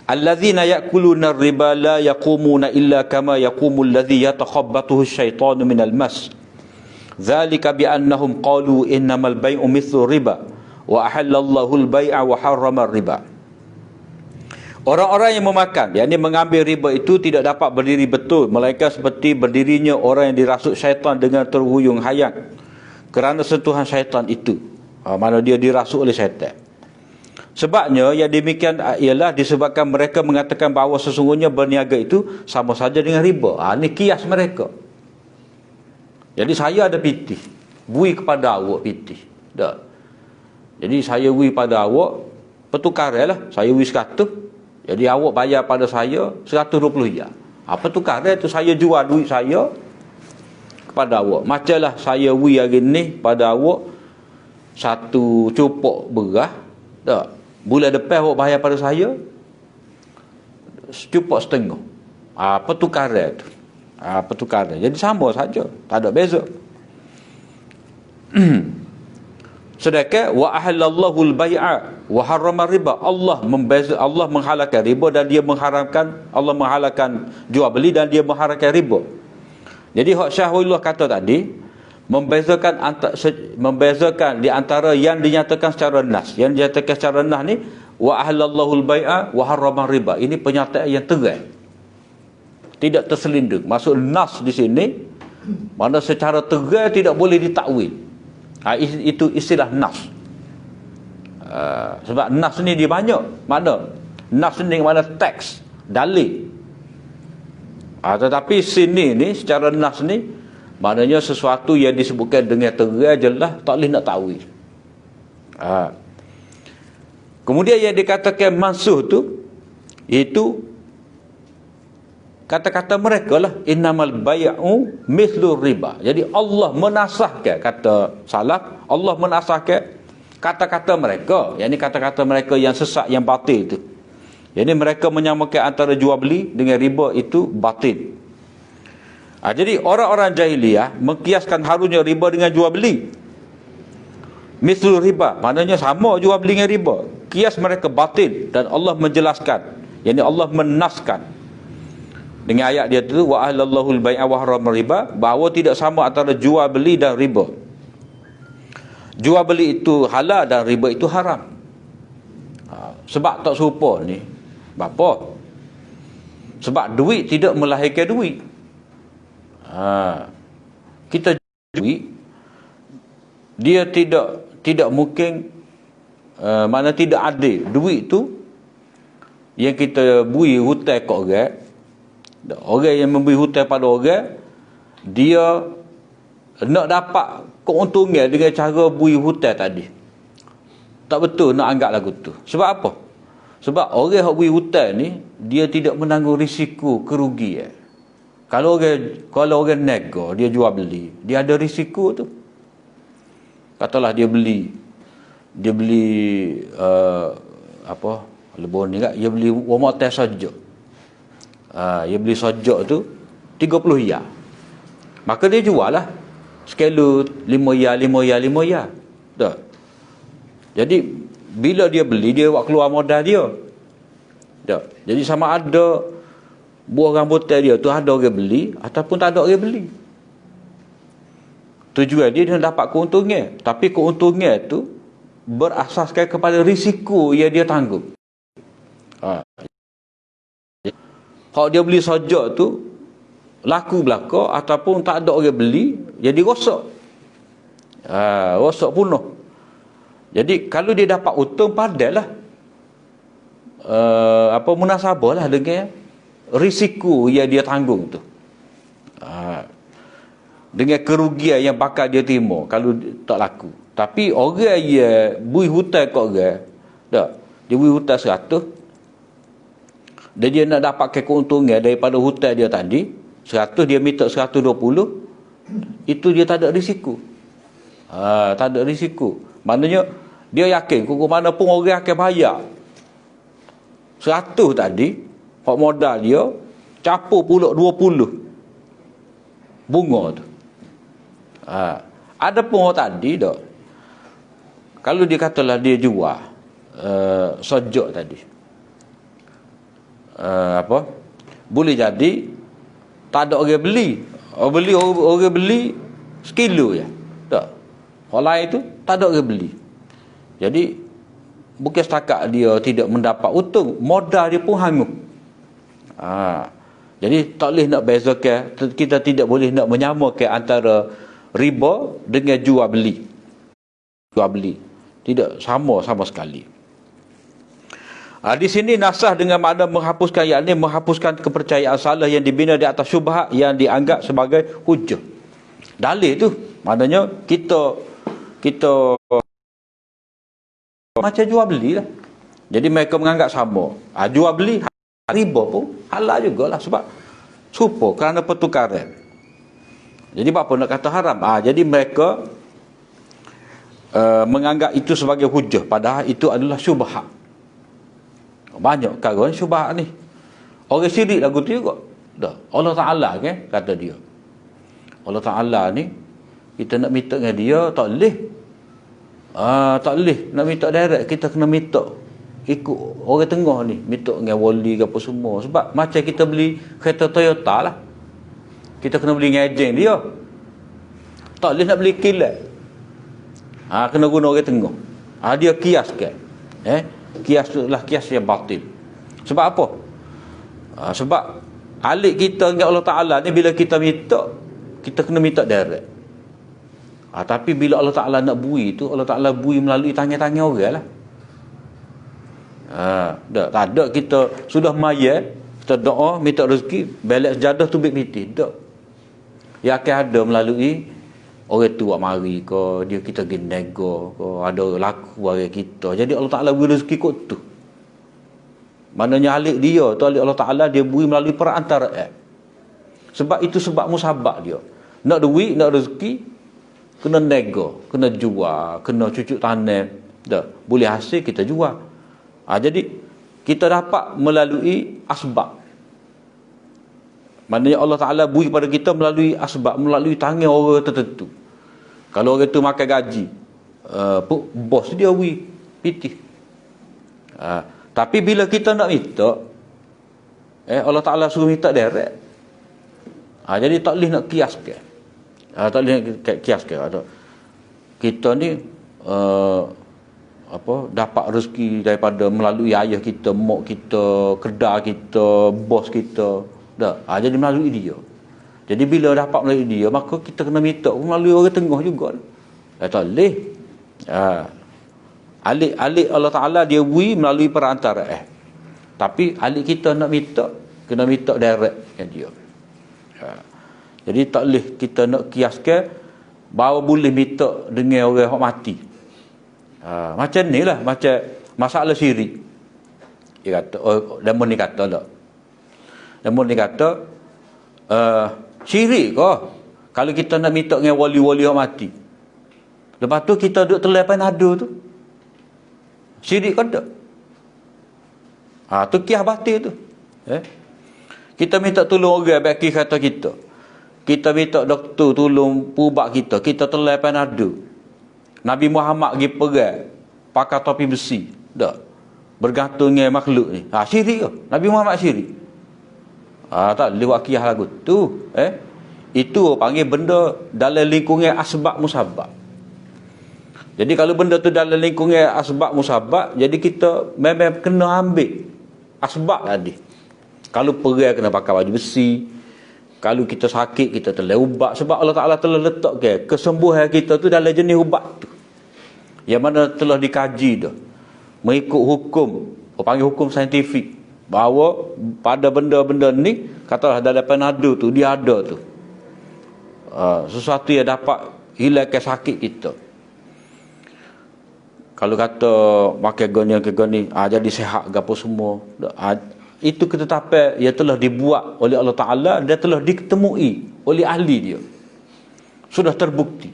allazina ya'kuluna ar-riba la yaqumuna illa kama yaqumu alladhi yatakhabbathu asy-syaitanu minal mas. Dzalika bi annahum qalu innamal bai'u mithlu riba wa ahallallahu al-bai'a wa harrama ar-riba. Orang-orang yang memakan, yakni mengambil riba itu tidak dapat berdiri betul, melainkan seperti berdirinya orang yang dirasuk syaitan dengan terhuyung hayang kerana sentuhan syaitan itu. Mana dia dirasuk oleh syaitan. Sebabnya yang demikian ialah disebabkan mereka mengatakan bahawa sesungguhnya berniaga itu sama saja dengan riba. Ini kias mereka. Jadi saya ada pitih, bui kepada awak pitih. Dah. Jadi saya bui pada awak, pertukaran lah. Saya bui 100. Jadi awak bayar pada saya 120 ya. Pertukaran itu saya jual duit saya kepada awak. Macamlah saya bui hari ni pada awak 1 cupok beras. Tak. Bulan depan awak bayar pada saya cupok setengah. Pertukaran tu. Pertukaran. Jadi sama saja, tak ada beza. Sedangkan wa ahallallahu al-bai'a wa harrama riba. Allah menghalalkan riba dan dia Allah menghalalkan jual beli dan dia mengharamkan riba. Jadi hak Syahrullah kata tadi membezakan di antara yang dinyatakan secara nas. Yang dinyatakan secara nas ni wa ahallallahu al-bai'a wa harrama riba. Ini pernyataan yang terang. Tidak terselindung. Maksud nas di sini mana secara terang tidak boleh ditakwil. Itu istilah nas. Sebab nas ni dia banyak makna. Nas ni mana teks, dalil. Tetapi sini ni secara nas ni maknanya sesuatu yang disebutkan dengan terang jelas, tak boleh nak takwil. Kemudian yang dikatakan mansuh tu, itu kata-kata mereka lah, innamal bai'u mithlu riba. Jadi Allah menasahkan, kata salaf, Allah menasahkan kata-kata mereka, yakni kata-kata mereka yang sesat, yang batil itu. Jadi mereka menyamakan antara jual beli dengan riba itu batil. Jadi orang-orang jahiliyah mengkiaskan harusnya riba dengan jual beli. Mithlu riba, maknanya sama jual beli dengan riba. Kias mereka batil dan Allah menjelaskan, yakni Allah menaskan dengan ayat dia tu wa ahlallahu al-bai'a wa harrama riba, bahawa tidak sama antara jual beli dan riba. Jual beli itu halal dan riba itu haram. Sebab tak serupa ni. Apa? Sebab duit tidak melahirkan duit. Kita duit, dia tidak mungkin, mana tidak adil. Duit tu yang kita bui hutang kat orang yang memberi hutang pada orang, dia nak dapat keuntungan dengan cara beri hutang tadi. Tak betul nak anggap lagu tu. Sebab apa? Sebab orang yang beri hutang ni, dia tidak menanggung risiko kerugian. Kalau orang nego, dia jual beli, dia ada risiko tu. Katalah dia beli lebih ni kat, dia beli rumah teh saja. Dia beli sajak tu 30 ya. Maka dia jual lah skala 5 ya. Tak. Jadi bila dia beli, dia buat keluar modal dia. Tak. Jadi sama ada buah rambutan dia tu ada orang beli ataupun tak ada orang beli. Tujuan dia nak dapat keuntungan, tapi keuntungan tu berasaskan kepada risiko yang dia tanggung. Kalau dia beli sajak tu laku belaka ataupun tak ada orang beli, jadi rosak. Rosak punah. Jadi kalau dia dapat untung, padahlah munasabah lah dengan risiko yang dia tanggung tu. dengan kerugian yang bakal dia terima kalau tak laku. Tapi orang yang bui hutang kat orang, tak, dia bui hutang 100, dan dia nak dapatkan keuntungan daripada hutang dia tadi 100, dia minta 120, itu dia tak ada risiko. Tak ada risiko. Maknanya dia yakin kok mana pun orang akan bayar 100 tadi, hak modal dia capur pula 20 bunga tu. Ada pun orang tadi dah, kalau dia katalah dia jual sojok tadi, boleh jadi tak ada orang beli. Orang beli sekilo je. Tak. Orang lain tu tak ada orang beli. Jadi bukan setakat dia tidak mendapat untung, modal dia pun hangus. Jadi tak boleh nak bezakan, kita tidak boleh nak menyamakan antara riba dengan jual beli. Jual beli tidak sama sekali. Di sini nasah dengan makna menghapuskan, yakni menghapuskan kepercayaan salah yang dibina di atas syubhat yang dianggap sebagai hujah. Dalil tu maknanya kita macam jual beli lah. Jadi mereka menganggap sama. Jual beli riba pun halal jugalah, sebab serupa kerana pertukaran. Jadi apa nak kata haram? Jadi mereka menganggap itu sebagai hujah, padahal itu adalah syubhat. Banyak kawan syubhat ni. Orang syirik lagu tu juga. Dah. Allah Ta'ala kan kata dia. Allah Ta'ala ni kita nak minta dengan dia tak boleh. Tak boleh nak minta direct, kita kena minta ikut orang tengah ni, minta dengan wali ke apa semua. Sebab macam kita beli kereta Toyota lah, kita kena beli dengan ejen dia, tak boleh nak beli kilat. Kena guna orang tengah. Dia kiaskan. Kias tu lah kias yang batil. Sebab apa? Sebab alik kita dengan Allah Ta'ala ni, bila kita minta, kita kena minta direct. Tapi bila Allah Ta'ala nak bui tu, Allah Ta'ala bui melalui tangan-tangan orang lah. Tak ada kita sudah maya, kita doa minta rezeki, belak sejadah tu bik piti. Tak. Yang akan ada melalui orang tua mari ke, dia kita pergi nego ke, ada laku bagi kita. Jadi Allah Ta'ala beri rezeki kot tu. Maknanya alik dia tu, alik Allah Ta'ala dia beri melalui perantaraan. Sebab itu sebab musabak dia. Nak duit, nak rezeki, kena nego, kena jual, kena cucuk tanam. Dah, boleh hasil kita jual. Jadi kita dapat melalui asbab. Maknanya Allah Ta'ala beri pada kita melalui asbab, melalui tangan orang tertentu. Kalau orang tu makan gaji, bos dia beri pitih. Tapi bila kita nak minta, Allah Ta'ala suruh minta direct. Jadi tak boleh nak kiaskan. Tak boleh nak kiaskan. Kita ni dapat rezeki daripada melalui ayah kita, mak kita, kedai kita, bos kita. Jadi melalui dia. Jadi bila dapat melalui dia, maka kita kena minta melalui orang tengah juga. Tak boleh. Alik Allah Ta'ala dia beri melalui perantaraan. Tapi alik kita nak minta, kena minta direct dengan dia. Jadi tak boleh kita nak kiaskan bahawa boleh minta dengan orang yang mati. Macam ni lah, macam masalah syirik. Dia kata, Damon ni kata tak? Damon ni kata, syirik ke kalau kita nak minta dengan wali-wali yang mati? Lepas tu kita duduk terlepas nada tu, syirik ke tak? Tu kias batil tu. Kita minta tolong orang bagi kata kita. Kita minta doktor tolong pubat kita. Kita terlepas nada. Nabi Muhammad pergi perang pakai topi besi, tak, bergantung dengan makhluk ni. Syirik ke? Nabi Muhammad syirik? Tak lewat kiyah lagu tu. Itu panggil benda dalam lingkungan asbab musabab. Jadi kalau benda tu dalam lingkungan asbab musabab, jadi kita memang kena ambil asbab tadi. Kalau perang kena pakai baju besi. Kalau kita sakit, kita telah ubat. Sebab Allah Ta'ala telah letakkan kesembuhan kita tu dalam jenis ubat tu, yang mana telah dikaji dah, mengikut hukum, panggil hukum saintifik, bahawa pada benda-benda ni, katalah dalam panado tu, dia ada tu. sesuatu yang dapat hilangkan sakit kita. Kalau kata makan goni jadi sehat gapo semua, itu ketetapan yang telah dibuat oleh Allah Ta'ala, dia telah ditemui oleh ahli dia, sudah terbukti.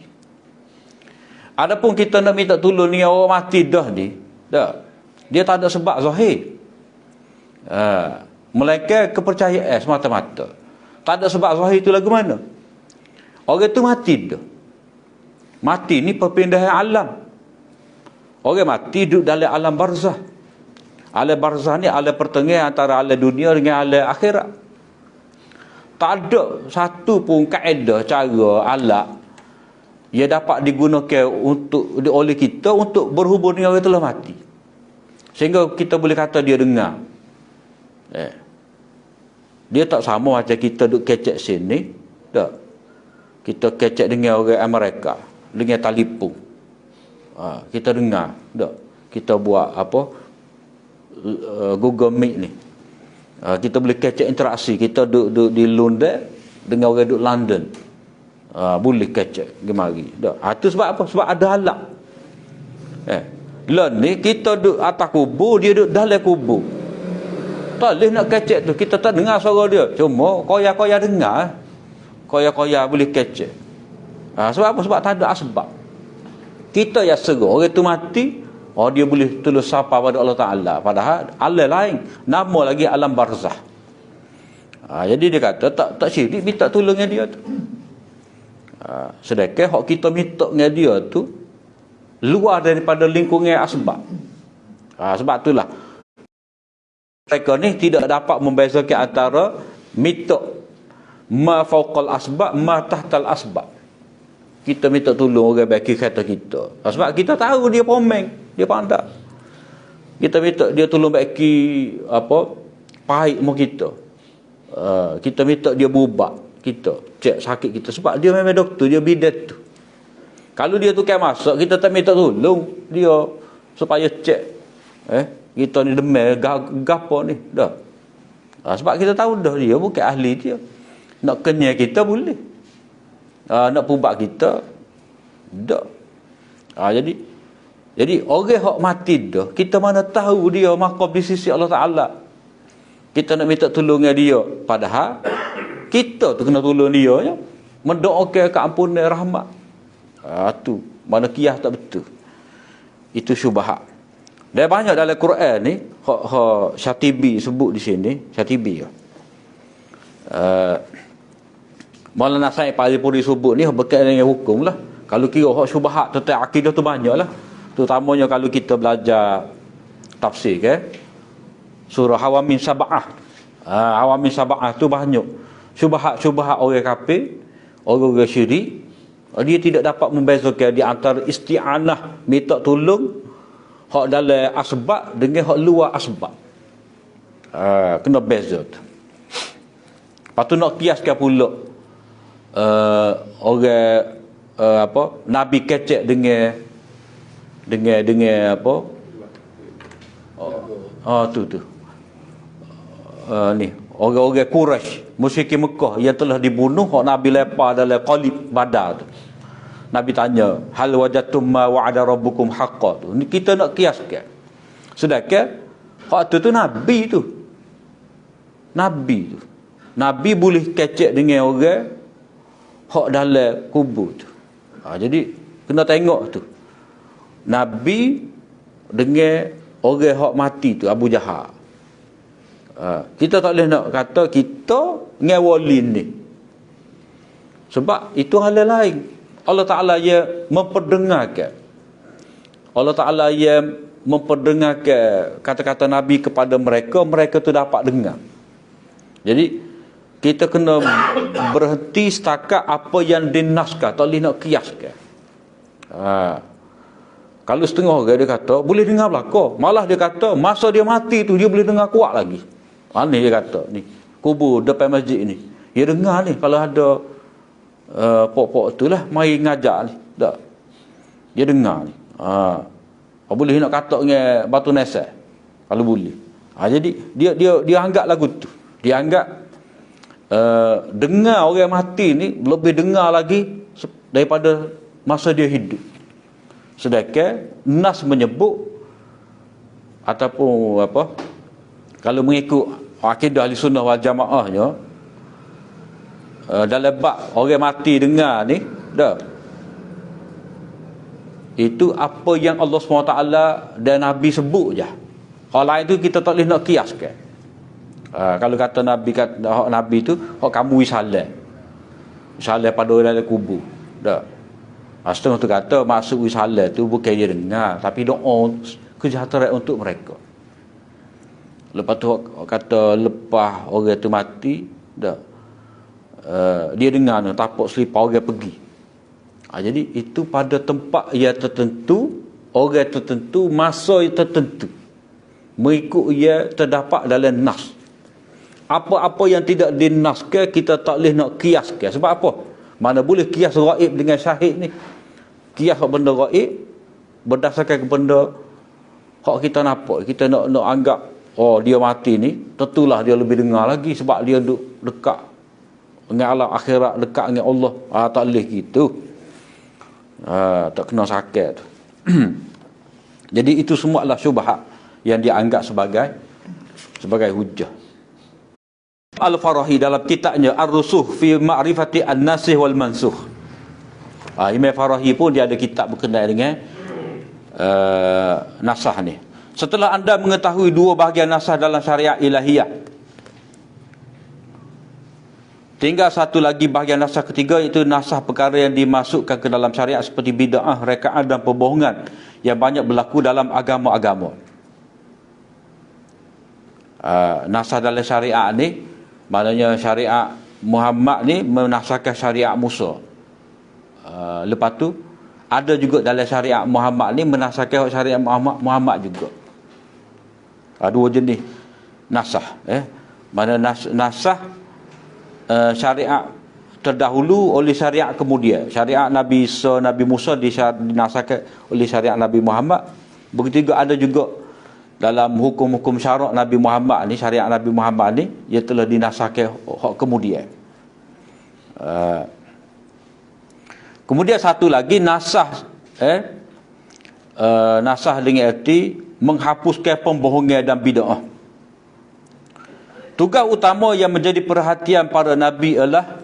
Adapun kita nak minta tolong ni orang mati dah ni, dia tak ada sebab zahir, melainkan kepercayaan semata-mata. Tak ada sebab zahir itu lagu mana? Orang tu mati dah. Mati ni perpindahan alam. Orang mati duduk dalam alam barzah. Alam barzah ni alam pertengahan antara alam dunia dengan alam akhirat. Tak ada satu pun kaedah, cara, alat yang dapat digunakan oleh kita untuk berhubung dengan orang telah mati, sehingga kita boleh kata dia dengar. Dia tak sama macam kita duduk kecek sini. Tak. Kita kecek dengan orang Amerika dengan telefon. Kita dengar. Tak. Kita buat apa? Google Meet ni. Kita boleh kecek interaksi. Kita duduk di London dengan orang duduk London. Boleh kecek gemari. Itu sebab apa? Sebab ada alat. Lah ni kita duduk atas kubur, dia duduk dalam kubur. Tak boleh nak kecek tu. Kita tak dengar suara dia. Cuma koya-koya dengar. Koya-koya boleh kecek. Sebab apa? Sebab tak ada asbab. Kita yang seru orang tu mati, dia boleh tulus sapa pada Allah Ta'ala. Padahal alam lain, nama lagi alam barzah. Jadi dia kata tak syirik minta tolong dengan dia tu. Sedangkan hak kita minta dengan dia tu luar daripada lingkungan asbab. Sebab itulah mereka ni tidak dapat membezakan antara minta ma fauqal asbab, ma tahtal asbab. Kita minta tolong orang baik kata kita. Sebab kita tahu dia pomeng, dia pandai. Kita minta dia tolong baik apa pahit mu kita. Kita minta dia berubat kita, cek sakit kita, sebab dia memang doktor, dia bidat tu. Kalau dia tukar masak, kita tak minta tolong dia supaya cek kita ni demam gapo ni dah. Sebab kita tahu dah dia bukan ahli dia. Nak kenyang kita boleh. Nak pubat kita dah. Jadi orang hak mati dah, kita mana tahu dia maqam di sisi Allah Ta'ala. Kita nak minta tolong dengan dia, padahal kita tu kena tolong dia ya. Mendoakan keampunan rahmat. Tu mana kiyah tak betul. Itu syubhat. Dan banyak dalam Quran ni hak Syatibi sebut di sini, Syatibi ya. Maulana Said Paripuri sebut ni berkaitan dengan hukum lah. Kalau kira hak syubhat tentang akidah tu banyak lah. Terutamanya kalau kita belajar tafsir surah Hawamin Sab'ah. Hawamin Sab'ah tu banyak syubhat orang kafir, orang syirik. Dia tidak dapat membezakan di antara isti'anah, minta tolong hak dalam asbab dengan hak luar asbab. Kena beza tu. Lepas tu nak kiaskan pula orang apa Nabi kecek dengan apa tu ni orang-orang Quraisy musyrikin Mekah yang telah dibunuh hak Nabi lepas dalam qalib Badar tu. Nabi tanya, hal wajadtum ma wa'ada rabbukum haqqan tu. Ni kita nak kiaskan. Sedangkan hak tu Nabi tu. Nabi boleh kecek dengan orang hak dalam kubur tu. Jadi kena tengok tu. Nabi dengan orang hak mati tu, Abu Jahal. Kita tak boleh nak kata kita dengan wali ni. Sebab itu hal lain. Allah Ta'ala yang memperdengarkan. Allah Ta'ala yang memperdengarkan kata-kata Nabi kepada mereka, mereka tu dapat dengar. Jadi kita kena berhenti setakat apa yang dinaskah, tak boleh nak kiaskan. Kalau setengah orang dia kata boleh dengar belaka, malah dia kata masa dia mati tu dia boleh dengar kuat lagi. Ni dia kata ni kubur depan masjid ni, dia dengar ni kalau ada pok-pok tu lah mari ngajak ni tak, dia dengar ni. Boleh nak kata dengan batu nesai kalau boleh. Jadi dia anggap lagu tu, dia anggap dengar orang mati ni lebih dengar lagi daripada masa dia hidup. Sedangkan nas menyebut ataupun kalau mengikut akidah ahli sunnah wal jamaahnya, dalam bab orang mati dengar ni itu apa yang Allah SWT dan Nabi sebut je. Hal lain tu kita tak boleh nak kiaskan. Kalau kata Nabi tu hak kamu wisalah pada orang dalam kubur setengah tu kata maksud wisalah tu bukan dia dengar, tapi doa kesejahteraan untuk mereka. Lepas tu kata lepas orang tu mati dia dengar tapak selipar orang pergi. Jadi itu pada tempat yang tertentu, orang tertentu, masa yang tertentu, mengikut ia terdapat dalam nas. Apa-apa yang tidak dinaskan kita tak boleh nak kiaskan. Sebab apa? Mana boleh kias gaib dengan syahid ni. Kias benda gaib berdasarkan benda hak kita nampak. Kita nak anggap dia mati ni tentulah dia lebih dengar lagi sebab dia duduk dekat dengan alam akhirat, dekat dengan Allah. Tak boleh gitu. Tak kena sakit. Jadi itu semua adalah syubhat yang dianggap sebagai hujah. Al-Farahi dalam kitabnya Ar-Rusuh fi Ma'rifati An-Nasikh wal Mansukh. Imam Farahi pun dia ada kitab berkenaan dengan nasah ni. Setelah anda mengetahui dua bahagian nasah dalam syariat ilahiyah, tinggal satu lagi bahagian nasah ketiga, iaitu nasah perkara yang dimasukkan ke dalam syariat seperti bid'ah, rekaat dan perbohongan yang banyak berlaku dalam agama-agama. Nasah dalam syariat ni maknanya syariat Muhammad ni menasahkan syariat Musa. Lepas tu ada juga dalam syariat Muhammad ni menasahkan syariat Muhammad juga. Dua jenis nasah. Mana nasah syariat terdahulu oleh syariat kemudian. Syariat Nabi Isa, Nabi Musa dinasahkan oleh syariat Nabi Muhammad. Begitu juga ada juga dalam hukum-hukum syarak Nabi Muhammad ni, syariat Nabi Muhammad ni, ia telah dinasahkan kemudian. Kemudian satu lagi nasah nasah dengan erti menghapuskan pembohongan dan bid'ah. Tugas utama yang menjadi perhatian para nabi ialah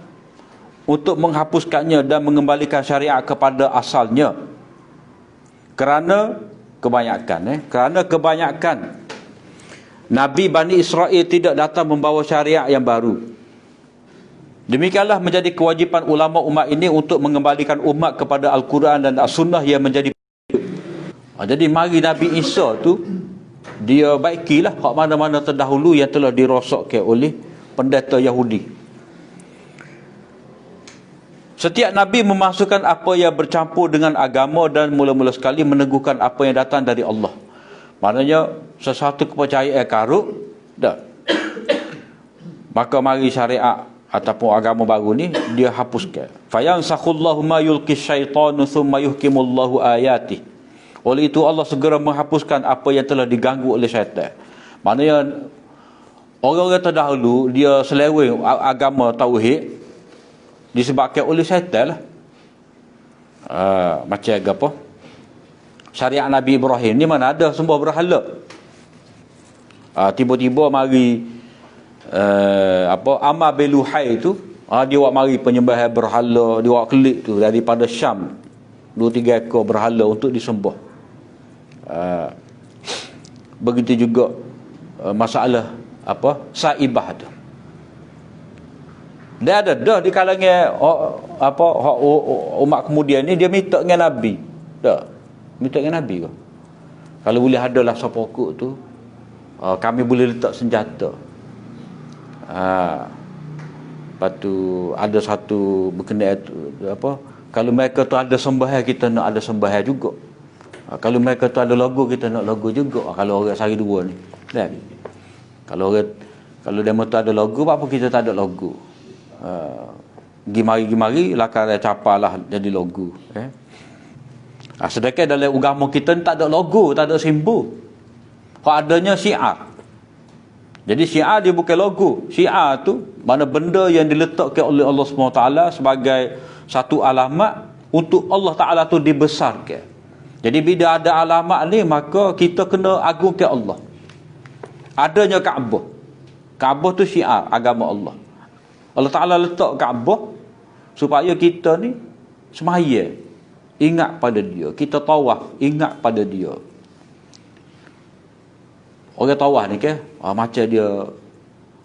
untuk menghapuskannya dan mengembalikan syariat kepada asalnya. Kerana kebanyakan Nabi Bani Israel tidak datang membawa syariat yang baru. Demikianlah menjadi kewajipan ulama umat ini untuk mengembalikan umat kepada Al-Quran dan As-Sunnah yang menjadi. Jadi mari Nabi Isa tu dia baikilah hak mana-mana terdahulu yang telah dirosakkan oleh pendeta Yahudi. Setiap Nabi memasukkan apa yang bercampur dengan agama dan mula-mula sekali meneguhkan apa yang datang dari Allah. Maknanya sesuatu kepercayaan karut maka mari syariat ataupun agama baru ni dia hapuskan. Fayansakhullahu ma yulqis syaitanu thumma yuhkimullahu ayati. Oleh itu Allah segera menghapuskan apa yang telah diganggu oleh syaitan. Maknanya orang-orang terdahulu dia seleweng agama tauhid disebabkan oleh syaitan lah. Macam apa? Syariat Nabi Ibrahim ni mana ada sembah berhala. Tiba-tiba mari Amar bin Luhai tu, dia buat mari penyembahan berhala, dia buat kelik tu daripada Syam 2-3 ekor berhala untuk disembah. Begitu juga masalah saibah tu. Dia ada dah di kalangan umat kemudian ni dia minta dengan Nabi. Minta dengan Nabi ke? Kalau boleh adalah sopokok tu, kami boleh letak senjata. Lepas tu ada satu berkenaan kalau mereka tu ada sembahyang, kita nak ada sembahyang juga. Kalau mereka tu ada logo, kita nak logo juga. Kalau orang sehari dua ni kan? Kalau demo tu ada logo, apa kita tak ada logo? Gimari lakar capalah jadi logo. Sedangkan dalam agama kita ni tak ada logo, tak ada simbol. Kalau adanya syiar. Jadi syiar dia bukan logo. Syiar tu mana benda yang diletakkan oleh Allah SWT sebagai satu alamat untuk Allah Ta'ala tu dibesarkan. Jadi bila ada alamat ni, maka kita kena agungkan Allah. Adanya Kaabah. Kaabah tu syiar agama Allah. Allah Ta'ala letak Kaabah supaya kita ni semaya, ingat pada dia. Kita tawaf, ingat pada dia. Orang tawaf ni ke, macam dia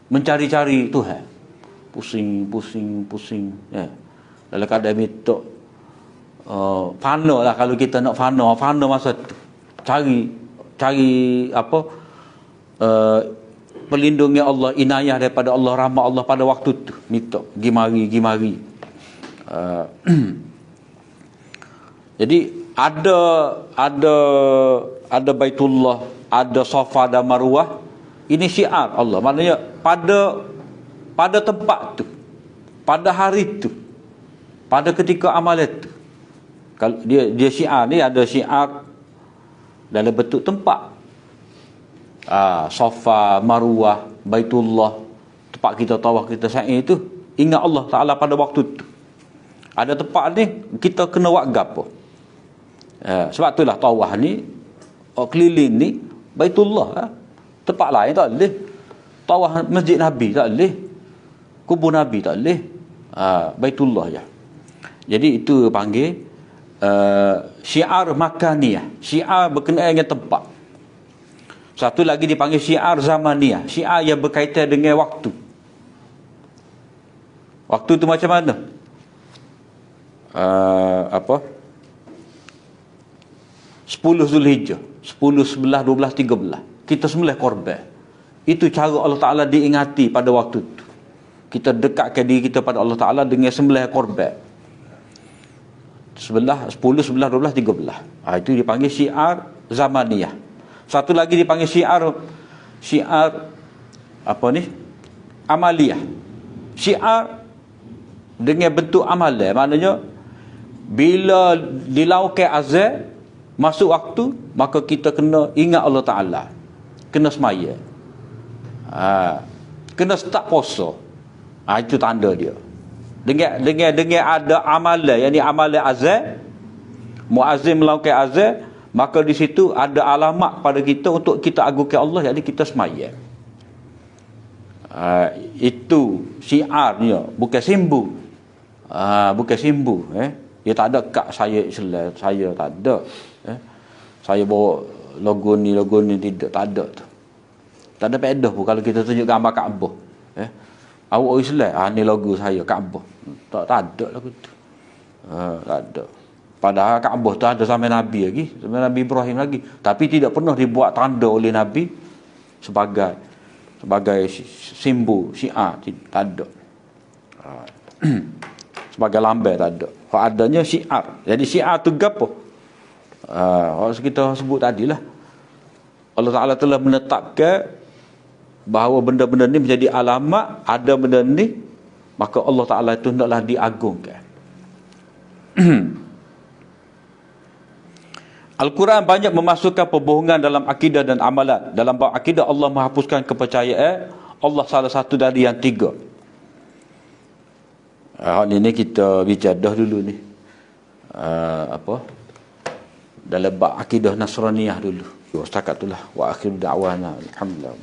mencari-cari Tuhan. Pusing. Dalam keadaan minta fana lah, kalau kita nak fana masa tu. Cari apa, perlindungan Allah, inayah daripada Allah, rahmat Allah pada waktu tu. Minta, gi mari. Jadi ada Baitullah, ada Safa dan Marwah. Ini syiar Allah. Maknanya pada tempat tu, pada hari tu, pada ketika amalan tu. Kalau dia syiar ni ada syiar dalam bentuk tempat. Safa, Marwah, Baitullah, tempat kita tawaf, kita sa'i tu, ingat Allah Ta'ala pada waktu tu. Ada tempat ni kita kena wakaf. Sebab itulah tawaf ni, keliling ni Baitullah. Tempat lain tak boleh. Tawaf Masjid Nabi tak boleh. Kubur Nabi tak boleh. Baitullah je. Jadi itu panggil syiar makaniyah. Syiar berkenaan dengan tempat. Satu lagi dipanggil syiar zamaniyah. Syiar yang berkaitan dengan waktu. Waktu tu macam mana? 10 Zulhijjah, 10, 11, 12, 13 kita sembelih korban. Itu cara Allah Ta'ala diingati pada waktu itu. Kita dekatkan diri kita pada Allah Ta'ala dengan sembelih korban. 10, 11, 12, 13. Itu dipanggil syiar zamaniyah. Satu lagi dipanggil syiar apa ni, amaliyah. Syiar dengan bentuk amalan. Maknanya bila dilakukan azan masuk waktu, maka kita kena ingat Allah Ta'ala, kena semaya, kena start puasa. Itu tanda dia. Dengan ada amalan, yang ni amalan azan, muazzin melakukan azan, maka di situ ada alamat pada kita untuk kita agungkan Allah, jadi kita semaya. Itu syiarnya, bukan simbu. Bukan simbu. Dia tak ada kat saya Islam, saya tak ada. Saya bawa logo ni tidak, tak ada tu. Tak ada faedah pun kalau kita tunjuk gambar Kaabah. Awak orang Islam, ni logo saya Kaabah. Tak ada lagu tu. Tak ada. Padahal Kaabah tu ada zaman Nabi lagi, zaman Nabi Ibrahim lagi, tapi tidak pernah dibuat tanda oleh Nabi sebagai simbol syiar, tak ada. Sebagai lambang tak ada. Adanya syiar. Jadi syiar tu gapo? Kita sebut tadilah, Allah Ta'ala telah menetapkan bahawa benda-benda ni menjadi alamat. Ada benda ni, maka Allah Ta'ala itu hendaklah diagungkan. Al-Quran banyak memasukkan perbohongan dalam akidah dan amalan. Dalam bab akidah, Allah menghapuskan kepercayaan Allah salah satu dari yang tiga. Ini kita bicara dulu ni. Dalam bab akidah Nasraniyah dulu. Setakat itulah. Wa akhiru da'wana alhamdulillah.